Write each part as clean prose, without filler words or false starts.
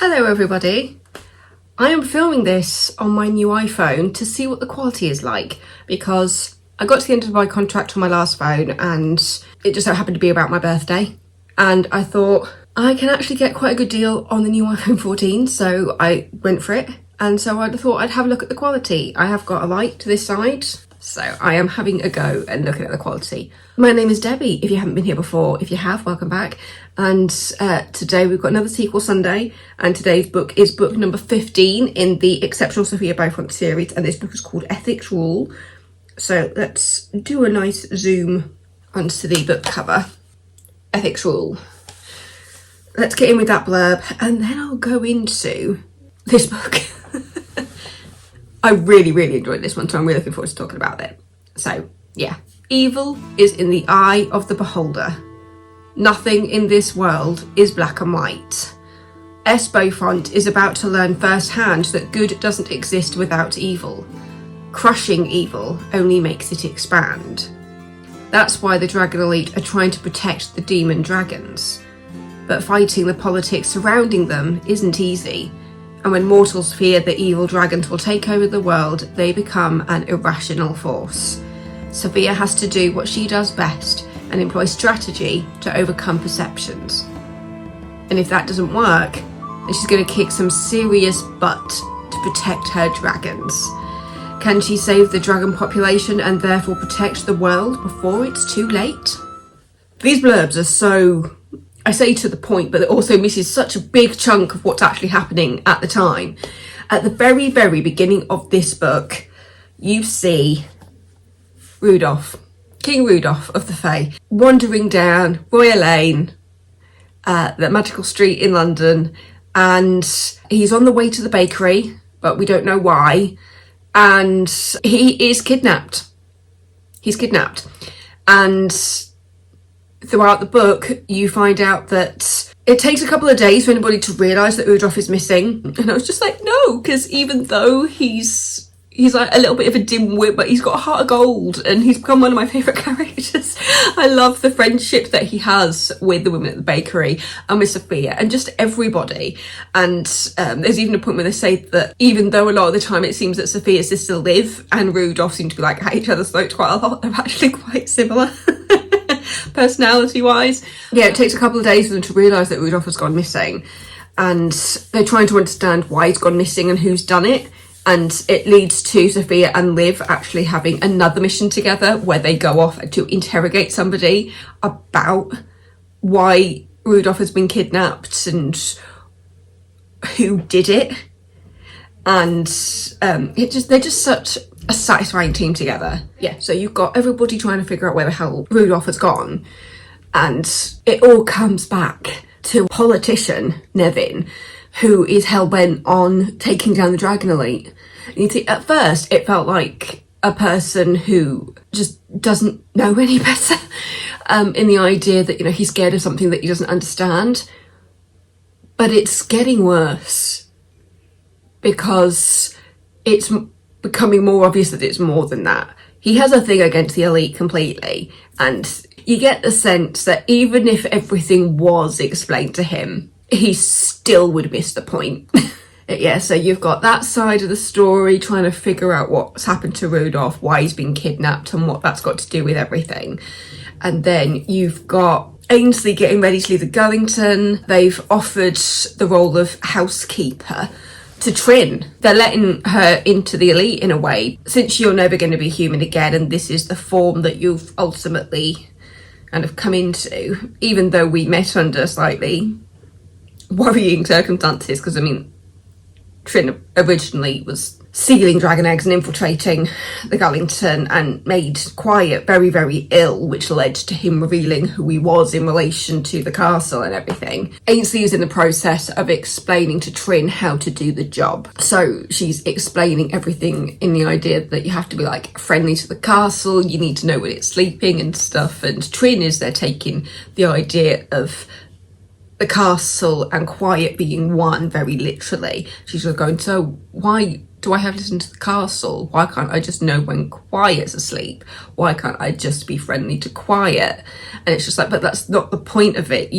Hello everybody. I am filming this on my new iPhone to see what the quality is like because I got to the end of my contract on my last phone and it just so happened to be about my birthday, and I thought I can actually get quite a good deal on the new iPhone 14, so I went for it. And so I thought I'd have a look at the quality. I have got a light to this side, so I am having a go and looking at the quality. My name is Debbie, if you haven't been here before. If you have, welcome back. And today we've got another sequel Sunday, and today's book is book number 15 in the Exceptional Sophia Beaufont series, and this book is called Ethics Rule. So let's do a nice zoom onto the book cover. Ethics Rule. Let's get in with that blurb and then I'll go into this book. I really enjoyed this one, so I'm really looking forward to talking about it. So yeah, evil is in the eye of the beholder. Nothing in this world is black and white. S. Beaufont is about to learn firsthand that good doesn't exist without evil. Crushing evil only makes it expand. That's why the Dragon Elite are trying to protect the demon dragons. But fighting the politics surrounding them isn't easy. And when mortals fear that evil dragons will take over the world, they become an irrational force. Sophia has to do what she does best and employ strategy to overcome perceptions. And if that doesn't work, then she's going to kick some serious butt to protect her dragons. Can she save the dragon population and therefore protect the world before it's too late? These blurbs are so, I say to the point, but it also misses such a big chunk of what's actually happening at the time. At the very beginning of this book, you see Rudolph, King Rudolph of the Fae, wandering down Royal Lane, the magical street in London, and he's on the way to the bakery, but we don't know why, and he is kidnapped. He's kidnapped. And throughout the book, you find out that it takes a couple of days for anybody to realise that Rudolph is missing. And I was just like, no, because even though he's like a little bit of a dim-wit, but he's got a heart of gold and he's become one of my favourite characters. I love the friendship that he has with the women at the bakery and with Sophia and just everybody. And there's even a point where they say that even though a lot of the time it seems that Sophia's sister Liv and Rudolph seem to be like at each other's throats quite a lot, they're actually quite similar. Personality wise. Yeah, it takes a couple of days for them to realise that Rudolph has gone missing, and they're trying to understand why he's gone missing and who's done it. And it leads to Sophia and Liv actually having another mission together where they go off to interrogate somebody about why Rudolph has been kidnapped and who did it. And they're just such a satisfying team together. Yeah, so you've got everybody trying to figure out where the hell Rudolph has gone, and it all comes back to politician Nevin, who is hell-bent on taking down the Dragon Elite. And you see, at first it felt like a person who just doesn't know any better, in the idea that, you know, he's scared of something that he doesn't understand. But it's getting worse because it's becoming more obvious that it's more than that. He has a thing against the elite completely, and you get the sense that even if everything was explained to him, he still would miss the point. Yeah, so you've got that side of the story, trying to figure out what's happened to Rudolph, why he's been kidnapped and what that's got to do with everything. And then you've got Ainsley getting ready to leave the Gullington. They've offered the role of housekeeper to Trin. They're letting her into the elite in a way, since you're never going to be human again and this is the form that you've ultimately kind of come into, even though we met under slightly worrying circumstances, because I mean Trin originally was stealing dragon eggs and infiltrating the Gullington and made Quiet very ill, which led to him revealing who he was in relation to the castle and everything. Ainsley is in the process of explaining to Trin how to do the job. So she's explaining everything in the idea that you have to be like friendly to the castle, you need to know when it's sleeping and stuff, and Trin is there taking the idea of the castle and Quiet being one very literally. She's just going, so why do I have to listen to the castle? Why can't I just know when Quiet's asleep? Why can't I just be friendly to Quiet? And it's just like, but that's not the point of it.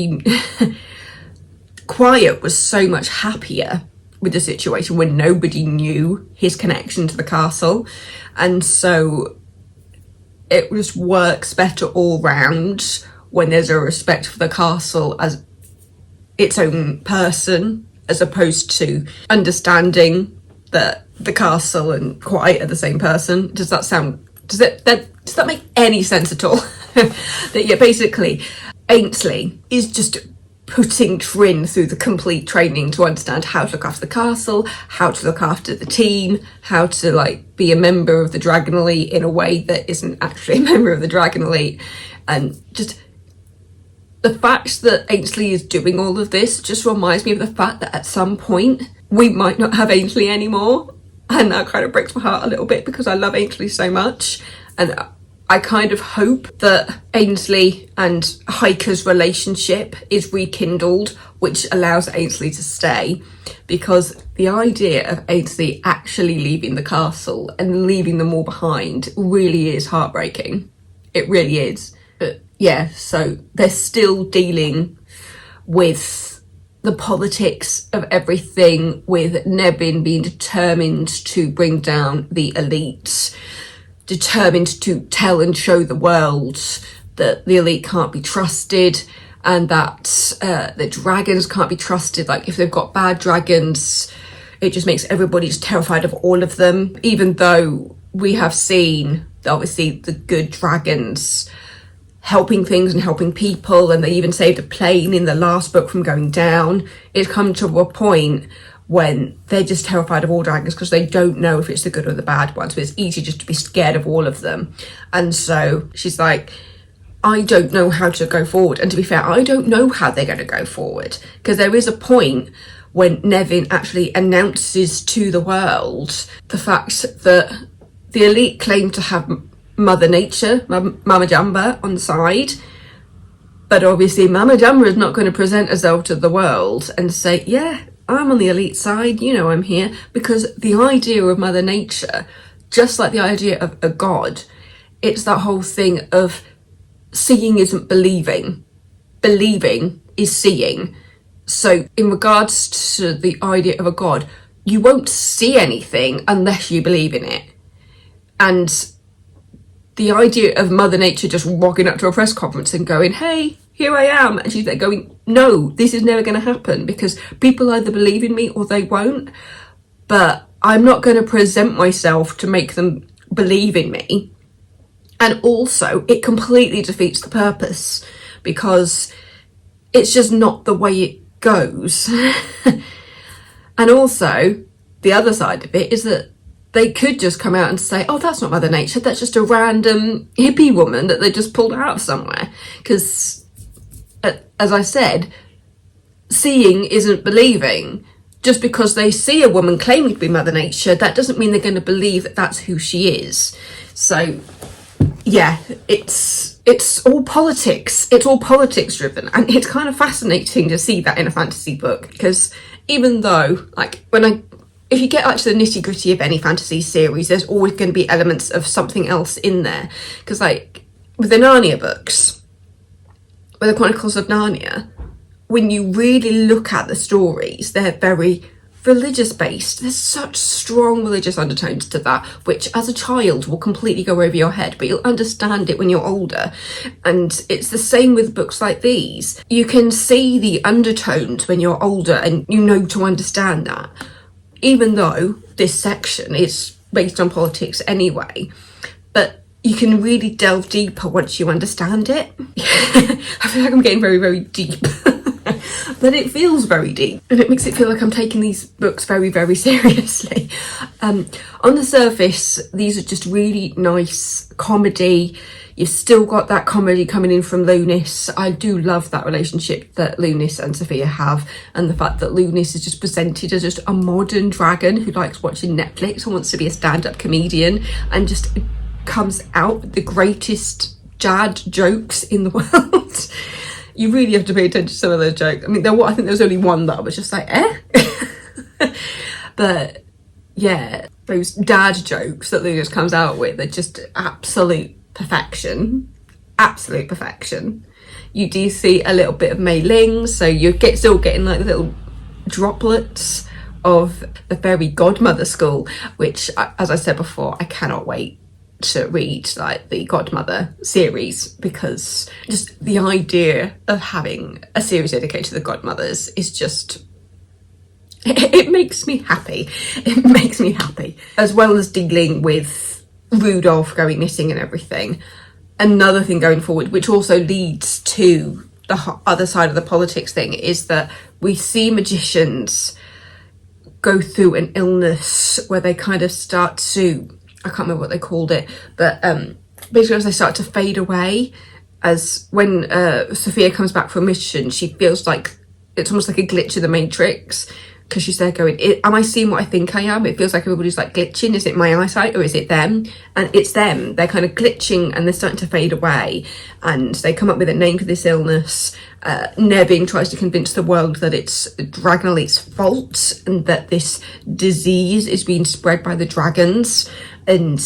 Quiet was so much happier with the situation when nobody knew his connection to the castle, and so it just works better all round when there's a respect for the castle as its own person, as opposed to understanding that the castle and Quiet are the same person. Does that make any sense at all? That yeah, basically Ainsley is just putting Trin through the complete training to understand how to look after the castle, how to look after the team, how to like be a member of the Dragon Elite in a way that isn't actually a member of the Dragon Elite. And just the fact that Ainsley is doing all of this just reminds me of the fact that at some point we might not have Ainsley anymore, and that kind of breaks my heart a little bit because I love Ainsley so much. And I kind of hope that Ainsley and Hiker's relationship is rekindled, which allows Ainsley to stay, because the idea of Ainsley actually leaving the castle and leaving them all behind really is heartbreaking. It really is. But yeah, so they're still dealing with the politics of everything, with Nevin being determined to bring down the elite, determined to tell and show the world that the elite can't be trusted, and that the dragons can't be trusted. Like, if they've got bad dragons, it just makes everybody just terrified of all of them, even though we have seen obviously the good dragons helping things and helping people, and they even saved a plane in the last book from going down. It's come to a point when they're just terrified of all dragons because they don't know if it's the good or the bad ones, but it's easy just to be scared of all of them. And so she's like, I don't know how to go forward. And to be fair, I don't know how they're going to go forward, because there is a point when Nevin actually announces to the world the fact that the elite claim to have Mother Nature, Mama Jamba, on the side, but obviously Mama Jamba is not going to present herself to the world and say, yeah, I'm on the elite side, you know I'm here, because the idea of Mother Nature, just like the idea of a god, it's that whole thing of seeing isn't believing, believing is seeing. So in regards to the idea of a god, you won't see anything unless you believe in it. And the idea of Mother Nature just walking up to a press conference and going, hey, here I am, and she's there going, no, this is never going to happen, because people either believe in me or they won't, but I'm not going to present myself to make them believe in me. And also, it completely defeats the purpose, because it's just not the way it goes. And also, the other side of it is that they could just come out and say, oh, that's not Mother Nature, that's just a random hippie woman that they just pulled out of somewhere. Because, as I said, seeing isn't believing. Just because they see a woman claiming to be Mother Nature, that doesn't mean they're going to believe that that's who she is. So, yeah, it's all politics. It's all politics driven. And it's kind of fascinating to see that in a fantasy book, because even though, like, if you get to the nitty gritty of any fantasy series, there's always going to be elements of something else in there. Because, like, with the Narnia books, with the Chronicles of Narnia, when you really look at the stories, they're very religious based. There's such strong religious undertones to that, which as a child will completely go over your head, but you'll understand it when you're older. And it's the same with books like these. You can see the undertones when you're older and you know to understand that. Even though this section is based on politics anyway, but you can really delve deeper once you understand it. I feel like I'm getting very, very deep. But it feels very deep, and it makes it feel like I'm taking these books very, very seriously. On the surface, these are just really nice comedy. You've still got that comedy coming in from Lunis. I do love that relationship that Lunis and Sophia have, and the fact that Lunis is just presented as just a modern dragon who likes watching Netflix and wants to be a stand-up comedian, and just comes out with the greatest dad jokes in the world. You really have to pay attention to some of those jokes. I mean, I think there was only one that I was just like, But yeah, those dad jokes that Lunis comes out with are just absolute perfection. Absolute perfection. You do see a little bit of Mei Ling, so you're still getting like little droplets of the fairy godmother school, which, as I said before, I cannot wait to read like the godmother series, because just the idea of having a series dedicated to the godmothers is just, it makes me happy. It makes me happy. As well as dealing with Rudolph going missing and everything, another thing going forward, which also leads to the other side of the politics thing, is that we see magicians go through an illness where they kind of start to, I can't remember what they called it, but basically as they start to fade away, as when Sophia comes back from mission, she feels like it's almost like a glitch in the Matrix, because she's there going, am I seeing what I think I am? It feels like everybody's like glitching. Is it my eyesight or is it them? And it's them. They're kind of glitching and they're starting to fade away, and they come up with a name for this illness. Nevin tries to convince the world that it's Dragonelite's fault and that this disease is being spread by the dragons, and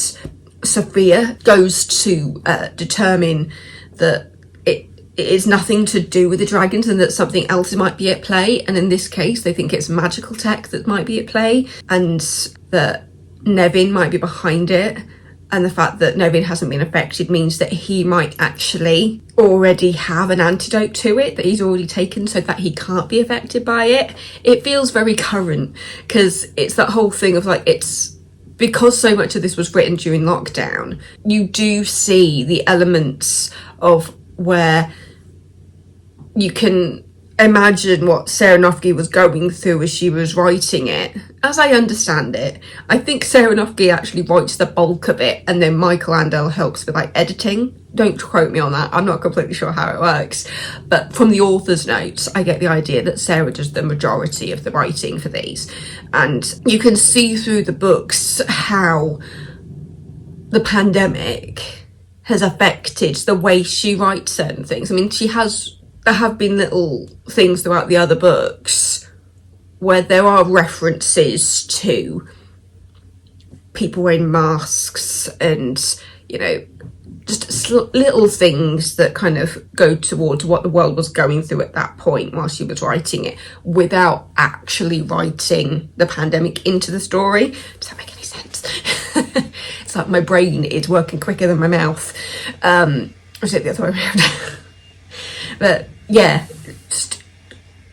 Sophia goes to determine that it is nothing to do with the dragons and that something else might be at play. And in this case, they think it's magical tech that might be at play, and that Nevin might be behind it. And the fact that Nevin hasn't been affected means that he might actually already have an antidote to it that he's already taken, so that he can't be affected by it. It feels very current, because it's that whole thing of like, it's because so much of this was written during lockdown, you do see the elements of where you can imagine what Sarah Noffke was going through as she was writing it. As I understand it, I think Sarah Noffke actually writes the bulk of it, and then Michael Anderle helps with like editing. Don't quote me on that, I'm not completely sure how it works, but from the author's notes I get the idea that Sarah does the majority of the writing for these. And you can see through the books how the pandemic has affected the way she writes certain things. I mean, there have been little things throughout the other books where there are references to people wearing masks and, you know, just little things that kind of go towards what the world was going through at that point while she was writing it, without actually writing the pandemic into the story. Does that make any sense? It's like my brain is working quicker than my mouth. Or is it the other way around? But yeah,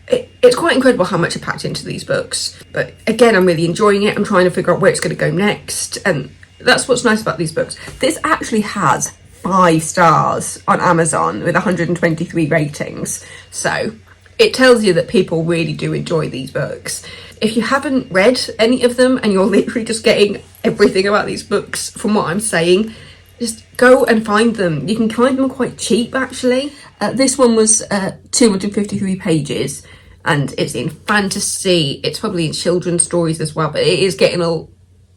it's quite incredible how much I packed into these books. But again, I'm really enjoying it. I'm trying to figure out where it's going to go next, and that's what's nice about these books. This actually has 5 stars on Amazon with 123 ratings, so it tells you that people really do enjoy these books. If you haven't read any of them and you're literally just getting everything about these books from what I'm saying, just go and find them. You can find them quite cheap, actually. This one was 253 pages, and it's in fantasy. It's probably in children's stories as well, but it is getting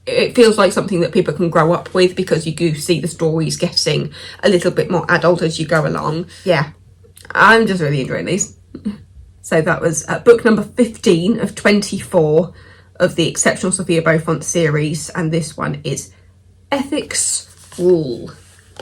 it feels like something that people can grow up with, because you do see the stories getting a little bit more adult as you go along. Yeah, I'm just really enjoying these. So that was book number 15 of 24 of the Exceptional Sophia Beaufont series, and this one is Ethics Rule,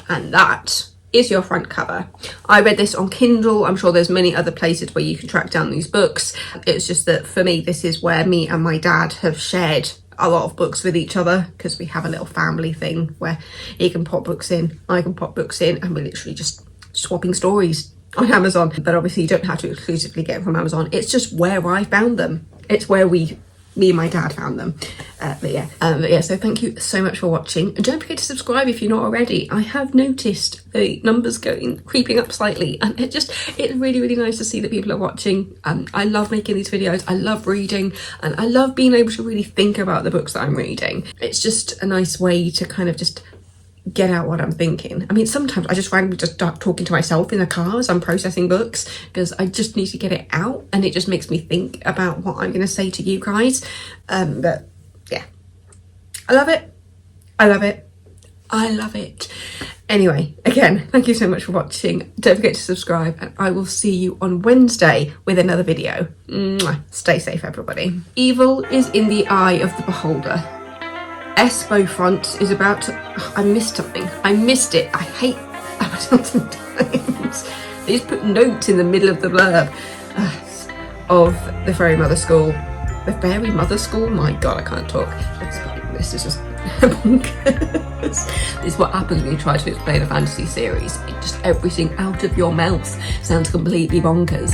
and that is your front cover. I read this on Kindle. I'm sure there's many other places where you can track down these books. It's just that for me, this is where me and my dad have shared a lot of books with each other, because we have a little family thing where he can pop books in, I can pop books in, and we're literally just swapping stories on Amazon. But obviously you don't have to exclusively get them from Amazon. It's just where I found them. It's where me and my dad found them. But yeah, so thank you so much for watching, and don't forget to subscribe if you're not already. I have noticed the numbers creeping up slightly, and it's really nice to see that people are watching. I love making these videos, I love reading, and I love being able to really think about the books that I'm reading. It's just a nice way to kind of just get out what I'm thinking. I mean, sometimes I just randomly just start talking to myself in the car as I'm processing books, because I just need to get it out, and it just makes me think about what I'm going to say to you guys. But yeah, I love it. I love it. I love it. Anyway, again, thank you so much for watching. Don't forget to subscribe, and I will see you on Wednesday with another video. Mwah. Stay safe, everybody. Evil is in the eye of the beholder. S. Beaufont is about to... I missed something. I missed it. I hate Amazon sometimes. They just put notes in the middle of the blurb of the Fairy Mother School. The Fairy Mother School? My God, I can't talk. This is just bonkers. This is what happens when you try to explain a fantasy series. Just everything out of your mouth sounds completely bonkers.